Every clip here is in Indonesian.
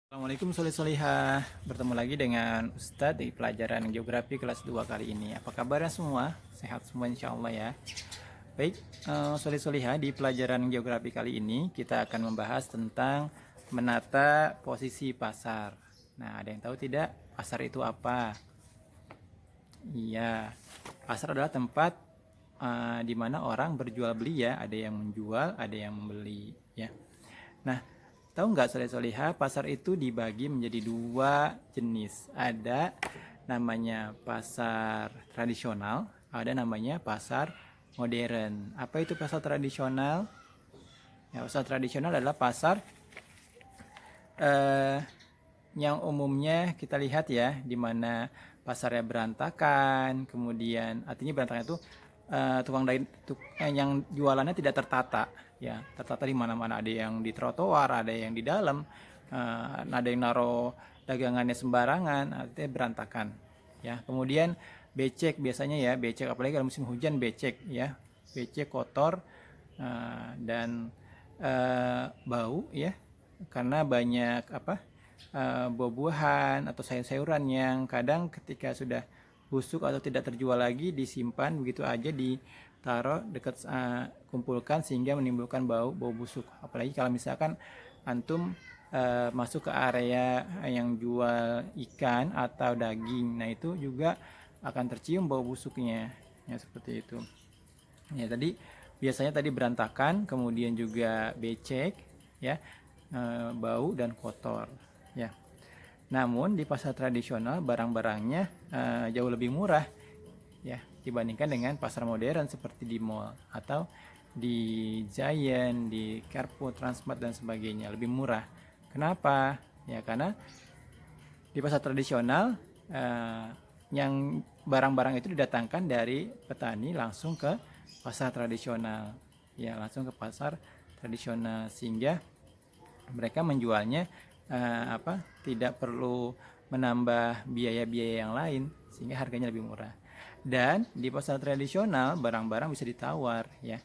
Assalamualaikum solihah, bertemu lagi dengan Ustadz di pelajaran Geografi kelas 2 kali ini. Apa kabarnya semua? Sehat semua insya Allah ya. Baik, solihah, di pelajaran Geografi kali ini kita akan membahas tentang menata posisi pasar. Nah, ada yang tahu tidak pasar itu apa? Iya, pasar adalah tempat di mana orang berjual beli ya. Ada yang menjual, ada yang membeli ya. Nah, tahu nggak soleh-soleha, pasar itu dibagi menjadi dua jenis. Ada namanya pasar tradisional, ada namanya pasar modern. Apa itu pasar tradisional? Ya, pasar tradisional adalah pasar eh, yang umumnya kita lihat ya, di mana pasarnya berantakan, kemudian artinya berantakan itu tukang yang jualannya tidak tertata, ya tertata di mana-mana, ada yang di trotoar, ada yang di dalam, ada yang naruh dagangannya sembarangan, artinya berantakan, ya. Kemudian becek biasanya ya, becek apalagi kalau musim hujan becek ya, becek kotor dan bau ya, karena banyak buah-buahan atau sayur-sayuran yang kadang ketika sudah busuk atau tidak terjual lagi disimpan begitu aja, ditaruh dekat kumpulkan sehingga menimbulkan bau busuk. Apalagi kalau misalkan antum masuk ke area yang jual ikan atau daging, nah itu juga akan tercium bau busuknya ya, seperti itu ya. Tadi biasanya tadi berantakan, kemudian juga becek ya, bau dan kotor ya. Namun di pasar tradisional barang-barangnya jauh lebih murah ya dibandingkan dengan pasar modern seperti di mall atau di Giant, di Carrefour, Transmart dan sebagainya, lebih murah. Kenapa? Ya karena di pasar tradisional yang barang-barang itu didatangkan dari petani langsung ke pasar tradisional ya, langsung ke pasar tradisional, sehingga mereka menjualnya tidak perlu menambah biaya-biaya yang lain, sehingga harganya lebih murah. Dan di pasar tradisional barang-barang bisa ditawar ya,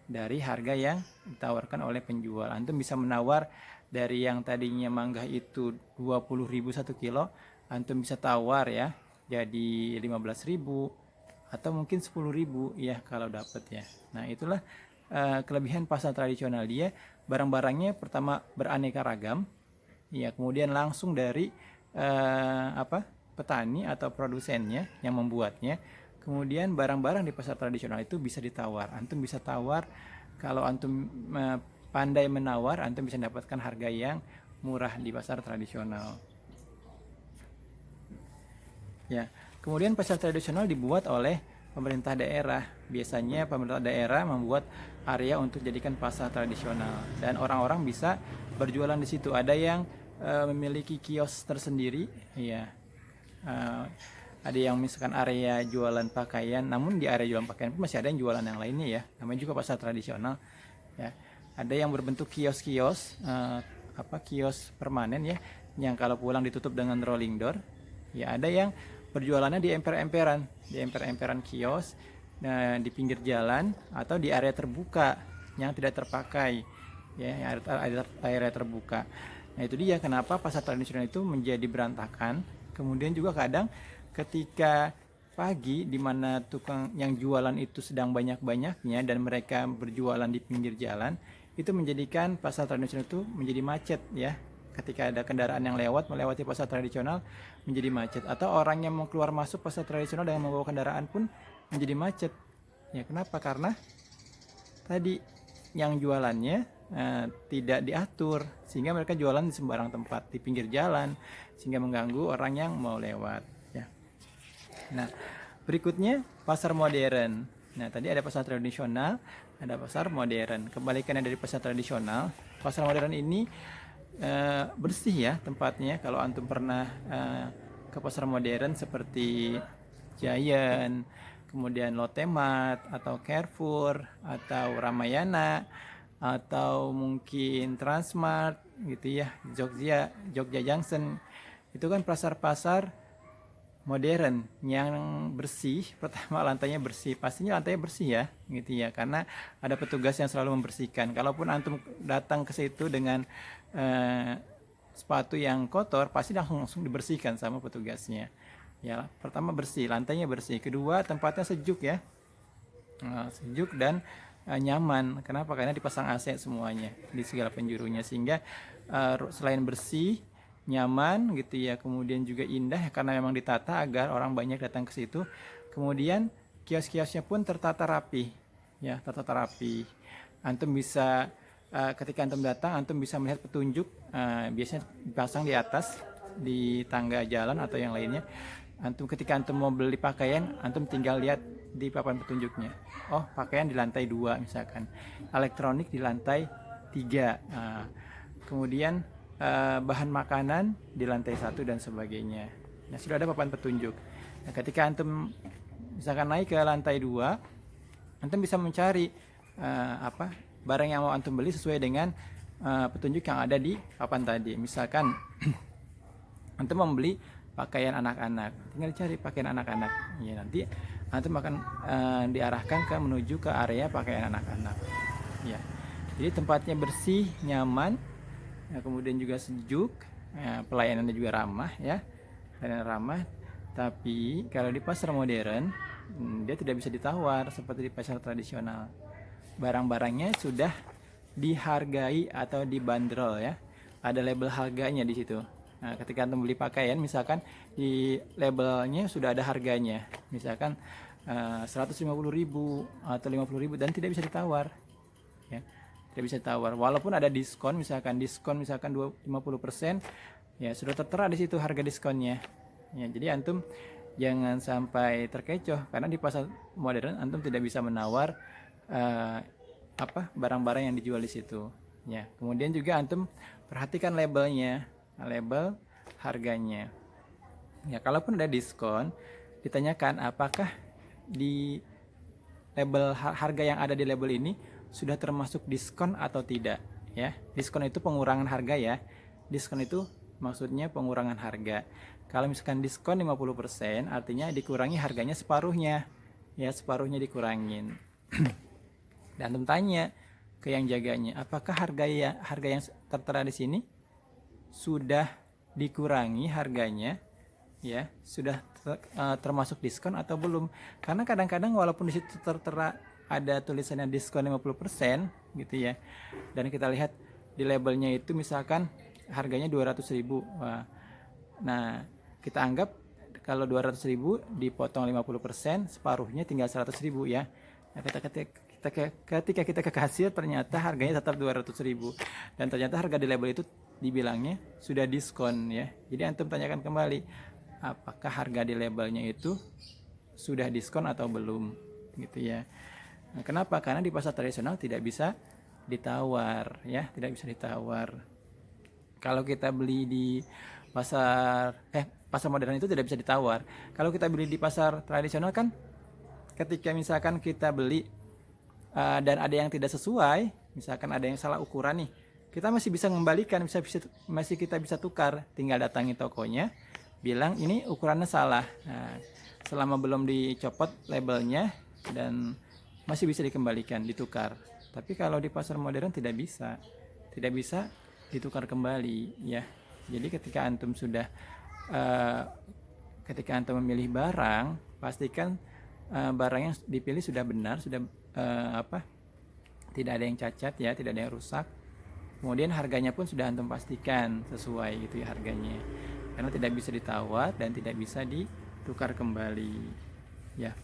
dari harga yang ditawarkan oleh penjual. Antum bisa menawar dari yang tadinya mangga itu 20.000 1 kilo, antum bisa tawar ya jadi 15.000 atau mungkin 10.000 ya kalau dapat ya. Nah, itulah kelebihan pasar tradisional. Dia barang-barangnya pertama beraneka ragam ya, kemudian langsung dari petani atau produsennya yang membuatnya. Kemudian barang-barang di pasar tradisional itu bisa ditawar. Antum bisa tawar, kalau antum pandai menawar, antum bisa mendapatkan harga yang murah di pasar tradisional ya. Kemudian pasar tradisional dibuat oleh pemerintah daerah. Biasanya pemerintah daerah membuat area untuk jadikan pasar tradisional dan orang-orang bisa berjualan di situ. Ada yang memiliki kios tersendiri ya. Ada yang misalkan area jualan pakaian, namun di area jualan pakaian pun masih ada yang jualan yang lainnya ya. Namanya juga pasar tradisional ya. Ada yang berbentuk kios-kios, kios permanen ya, yang kalau pulang ditutup dengan rolling door ya. Ada yang berjualannya di emper-emperan kios, di pinggir jalan atau di area terbuka yang tidak terpakai ya, area terbuka. Nah, itu dia kenapa pasar tradisional itu menjadi berantakan. Kemudian juga kadang ketika pagi di mana tukang yang jualan itu sedang banyak-banyaknya dan mereka berjualan di pinggir jalan, itu menjadikan pasar tradisional itu menjadi macet ya. Ketika ada kendaraan yang lewat melewati pasar tradisional menjadi macet, atau orang yang mau keluar masuk pasar tradisional dengan membawa kendaraan pun menjadi macet ya. Kenapa? Karena tadi yang jualannya tidak diatur, sehingga mereka jualan di sembarang tempat di pinggir jalan, sehingga mengganggu orang yang mau lewat ya. Nah, berikutnya pasar modern. Nah, tadi ada pasar tradisional, ada pasar modern. Kebalikannya dari pasar tradisional, pasar modern ini bersih ya tempatnya. Kalau antum pernah ke pasar modern seperti Giant, kemudian Lotte Mart atau Carrefour atau Ramayana atau mungkin Transmart gitu ya, Jogja Junction, itu kan pasar-pasar modern yang bersih. Pertama, lantainya bersih, pastinya lantainya bersih ya gitu ya, karena ada petugas yang selalu membersihkan. Kalaupun antum datang ke situ dengan sepatu yang kotor pasti langsung dibersihkan sama petugasnya. Ya, pertama bersih, lantainya bersih. Kedua, tempatnya sejuk ya. Sejuk dan nyaman. Kenapa? Karena dipasang AC semuanya di segala penjurunya, sehingga selain bersih, nyaman gitu ya, kemudian juga indah karena memang ditata agar orang banyak datang ke situ. Kemudian kios-kiosnya pun tertata rapi ya, tertata rapi. Antum bisa ketika antum datang, antum bisa melihat petunjuk, biasanya dipasang di atas di tangga jalan atau yang lainnya. Antum ketika antum mau beli pakaian, antum tinggal lihat di papan petunjuknya. Oh, pakaian di lantai 2 misalkan, elektronik di lantai 3. Kemudian bahan makanan di lantai 1 dan sebagainya. Nah, sudah ada papan petunjuk. Nah, ketika antum misalkan naik ke lantai 2, antum bisa mencari barang yang mau antum beli sesuai dengan petunjuk yang ada di papan tadi. Misalkan antum membeli pakaian anak-anak, tinggal cari pakaian anak-anak ya, nanti antum akan diarahkan menuju ke area pakaian anak-anak ya. Jadi tempatnya bersih, nyaman ya, kemudian juga sejuk ya, pelayanannya juga ramah ya, pelayanan ramah. Tapi kalau di pasar modern dia tidak bisa ditawar seperti di pasar tradisional. Barang-barangnya sudah dihargai atau dibanderol ya, ada label harganya di situ. Nah, ketika antum beli pakaian, misalkan di labelnya sudah ada harganya, misalkan 150.000 atau 50.000, dan tidak bisa ditawar, ya, tidak bisa ditawar. Walaupun ada diskon, misalkan 50%, ya sudah tertera di situ harga diskonnya. Ya, jadi antum jangan sampai terkecoh, karena di pasar modern antum tidak bisa menawar barang-barang yang dijual di situ. Ya, kemudian juga antum perhatikan labelnya. Label harganya ya, kalaupun ada diskon ditanyakan apakah di label harga yang ada di label ini sudah termasuk diskon atau tidak ya. Diskon itu pengurangan harga ya, diskon itu maksudnya pengurangan harga. Kalau misalkan diskon 50%, artinya dikurangi harganya separuhnya ya, separuhnya dikurangin. Dan antum tanya ke yang jaganya, apakah harga yang tertera di sini sudah dikurangi harganya ya, sudah termasuk diskon atau belum. Karena kadang-kadang walaupun di situ tertera ada tulisannya diskon 50% gitu ya, dan kita lihat di labelnya itu misalkan harganya 200.000. Nah, kita anggap kalau 200.000 dipotong 50%, separuhnya tinggal 100.000 ya. Nah, ketika kita ke kasir ternyata harganya tetap 200.000, dan ternyata harga di label itu dibilangnya sudah diskon ya. Jadi antum tanyakan kembali, apakah harga di labelnya itu sudah diskon atau belum gitu ya. Nah, kenapa? Karena di pasar tradisional tidak bisa ditawar ya, tidak bisa ditawar. Kalau kita beli di pasar modern itu tidak bisa ditawar. Kalau kita beli di pasar tradisional kan, ketika misalkan kita beli dan ada yang tidak sesuai, misalkan ada yang salah ukuran nih, kita masih bisa mengembalikan, masih kita bisa tukar. Tinggal datangi tokonya, bilang ini ukurannya salah. Nah, selama belum dicopot labelnya, dan masih bisa dikembalikan, ditukar. Tapi kalau di pasar modern tidak bisa ditukar kembali ya. Jadi ketika antum memilih barang, pastikan barang yang dipilih sudah benar, sudah tidak ada yang cacat ya, tidak ada yang rusak. Kemudian harganya pun sudah antum pastikan sesuai gitu ya harganya, karena tidak bisa ditawar dan tidak bisa ditukar kembali ya.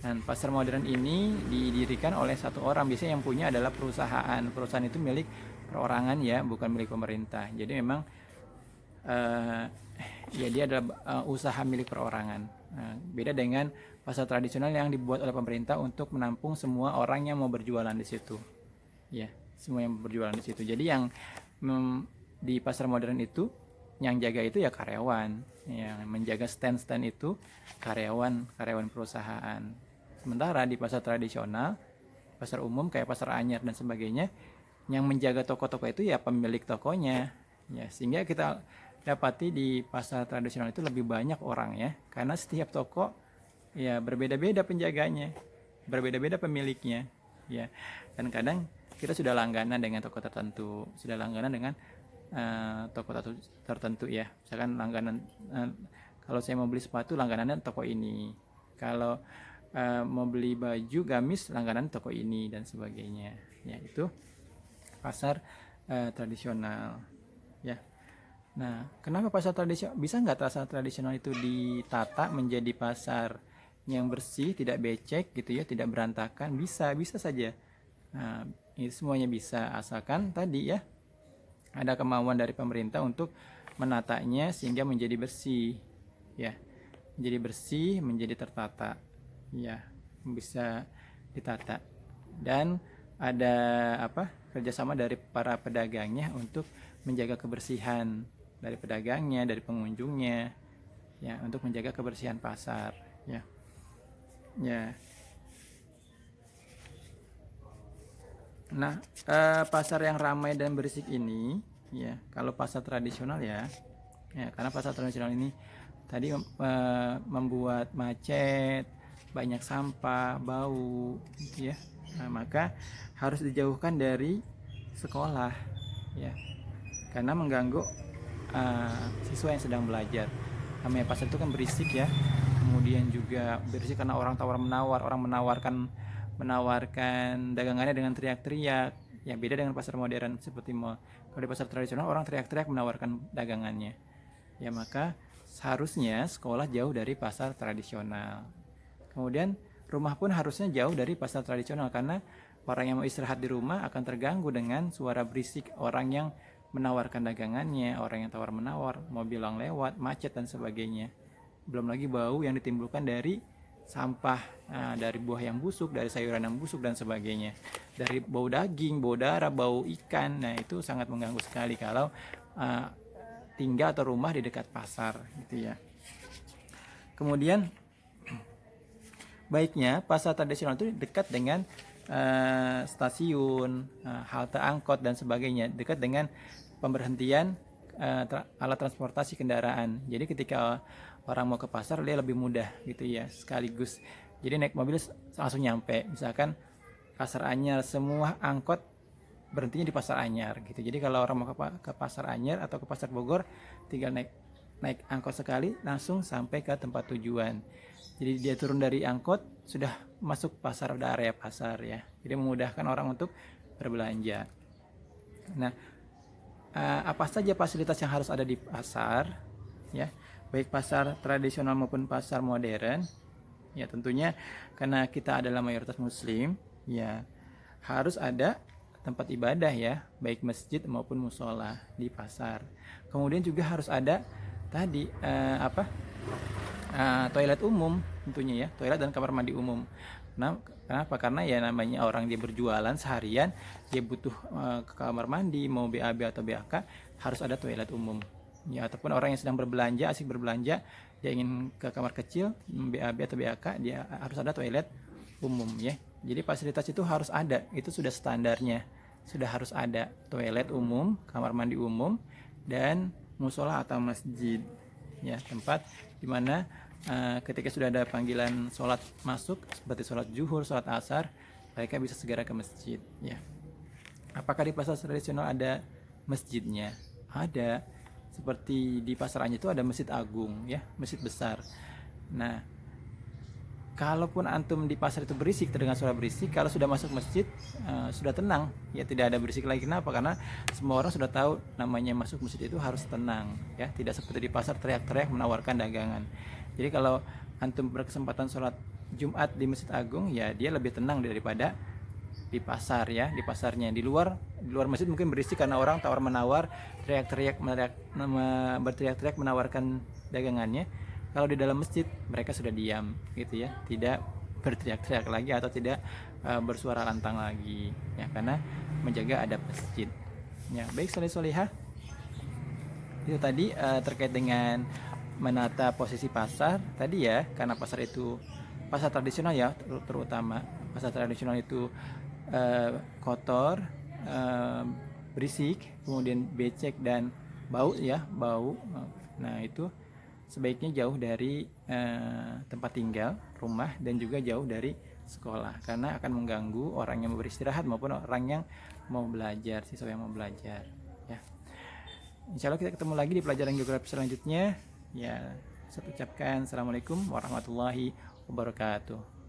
Dan pasar modern ini didirikan oleh satu orang, biasanya yang punya adalah perusahaan itu milik perorangan ya, bukan milik pemerintah. Jadi memang ya dia adalah usaha milik perorangan. Nah, beda dengan pasar tradisional yang dibuat oleh pemerintah untuk menampung semua orang yang mau berjualan di situ ya, semua yang berjualan di situ. Jadi yang di pasar modern itu yang jaga itu ya karyawan, yang menjaga stand itu karyawan perusahaan. Sementara di pasar tradisional, pasar umum kayak pasar anyar dan sebagainya, yang menjaga toko-toko itu ya pemilik tokonya ya. Sehingga kita dapati di pasar tradisional itu lebih banyak orang ya, karena setiap toko ya berbeda-beda penjaganya, berbeda-beda pemiliknya ya. Dan kadang kita sudah langganan dengan toko tertentu, sudah langganan dengan toko tertentu ya. Misalkan langganan, kalau saya mau beli sepatu langganannya toko ini, kalau mau beli baju gamis langganan toko ini dan sebagainya ya. Itu pasar tradisional ya. Nah, kenapa pasar tradisional bisa nggak pasar tradisional itu ditata menjadi pasar yang bersih, tidak becek gitu ya, tidak berantakan? Bisa, bisa saja. Nah, ini semuanya bisa asalkan tadi ya ada kemauan dari pemerintah untuk menatanya sehingga menjadi bersih ya, menjadi bersih, menjadi tertata ya, bisa ditata. Dan ada kerjasama dari para pedagangnya untuk menjaga kebersihan dari pedagangnya, dari pengunjungnya ya, untuk menjaga kebersihan pasar ya. Nah, pasar yang ramai dan berisik ini ya, kalau pasar tradisional ya, karena pasar tradisional ini tadi membuat macet, banyak sampah, bau gitu ya. Nah, maka harus dijauhkan dari sekolah ya, karena mengganggu siswa yang sedang belajar. Namanya pasar itu kan berisik ya, kemudian juga berisik karena orang tawar menawar, orang menawarkan dagangannya dengan teriak-teriak ya, beda dengan pasar modern seperti mall. Kalau di pasar tradisional orang teriak-teriak menawarkan dagangannya ya, maka seharusnya sekolah jauh dari pasar tradisional. Kemudian rumah pun harusnya jauh dari pasar tradisional, karena orang yang mau istirahat di rumah akan terganggu dengan suara berisik orang yang menawarkan dagangannya, orang yang tawar menawar, mobil yang lewat, macet dan sebagainya. Belum lagi bau yang ditimbulkan dari sampah, dari buah yang busuk, dari sayuran yang busuk dan sebagainya, dari bau daging, bau darah, bau ikan. Nah, itu sangat mengganggu sekali kalau tinggal atau rumah di dekat pasar gitu ya. Kemudian baiknya pasar tradisional itu dekat dengan stasiun, halte angkot dan sebagainya, dekat dengan pemberhentian alat transportasi kendaraan. Jadi ketika orang mau ke pasar dia lebih mudah gitu ya, sekaligus jadi naik mobil langsung nyampe. Misalkan Pasar Anyar, semua angkot berhentinya di Pasar Anyar gitu. Jadi kalau orang mau ke Pasar Anyar atau ke Pasar Bogor, tinggal naik angkot sekali langsung sampai ke tempat tujuan. Jadi dia turun dari angkot sudah masuk pasar, udah area pasar ya. Jadi memudahkan orang untuk berbelanja. Nah, apa saja fasilitas yang harus ada di pasar ya, baik pasar tradisional maupun pasar modern ya. Tentunya karena kita adalah mayoritas muslim ya, harus ada tempat ibadah ya, baik masjid maupun musola di pasar. Kemudian juga harus ada tadi toilet umum tentunya ya, toilet dan kamar mandi umum. Nah, kenapa? Karena ya namanya orang dia berjualan seharian, dia butuh ke kamar mandi, mau BAB atau BAK, harus ada toilet umum. Ya, ataupun orang yang sedang berbelanja, asik berbelanja, dia ingin ke kamar kecil, BAB atau BAK, dia harus ada toilet umum ya. Jadi fasilitas itu harus ada, itu sudah standarnya. Sudah harus ada toilet umum, kamar mandi umum, dan musola atau masjid. Ya, tempat dimana ketika sudah ada panggilan sholat masuk seperti sholat zuhur, sholat asar, mereka bisa segera ke masjid ya. Apakah di pasar tradisional ada masjidnya? Ada. Seperti di Pasar Anyar itu ada Masjid Agung ya, masjid besar. Nah, kalaupun antum di pasar itu berisik, terdengar suara berisik, kalau sudah masuk masjid sudah tenang ya, tidak ada berisik lagi. Kenapa? Karena semua orang sudah tahu namanya masuk masjid itu harus tenang ya, tidak seperti di pasar teriak-teriak menawarkan dagangan. Jadi kalau antum berkesempatan sholat Jumat di Masjid Agung ya, dia lebih tenang daripada di pasar ya. Di pasarnya di luar masjid mungkin berisik karena orang tawar menawar, berteriak-teriak menawarkan dagangannya. Kalau di dalam masjid mereka sudah diam gitu ya, tidak berteriak-teriak lagi atau tidak bersuara lantang lagi ya, karena menjaga adab masjid ya. Baik soleh-solehah, itu tadi terkait dengan menata posisi pasar tadi ya. Karena pasar itu pasar tradisional ya, terutama pasar tradisional itu kotor, berisik, kemudian becek dan bau ya, bau. Nah, itu sebaiknya jauh dari tempat tinggal, rumah, dan juga jauh dari sekolah, karena akan mengganggu orang yang mau beristirahat maupun orang yang mau belajar, siswa yang mau belajar ya. Insya Allah kita ketemu lagi di pelajaran geografi selanjutnya. Ya, saya ucapkan assalamualaikum warahmatullahi wabarakatuh.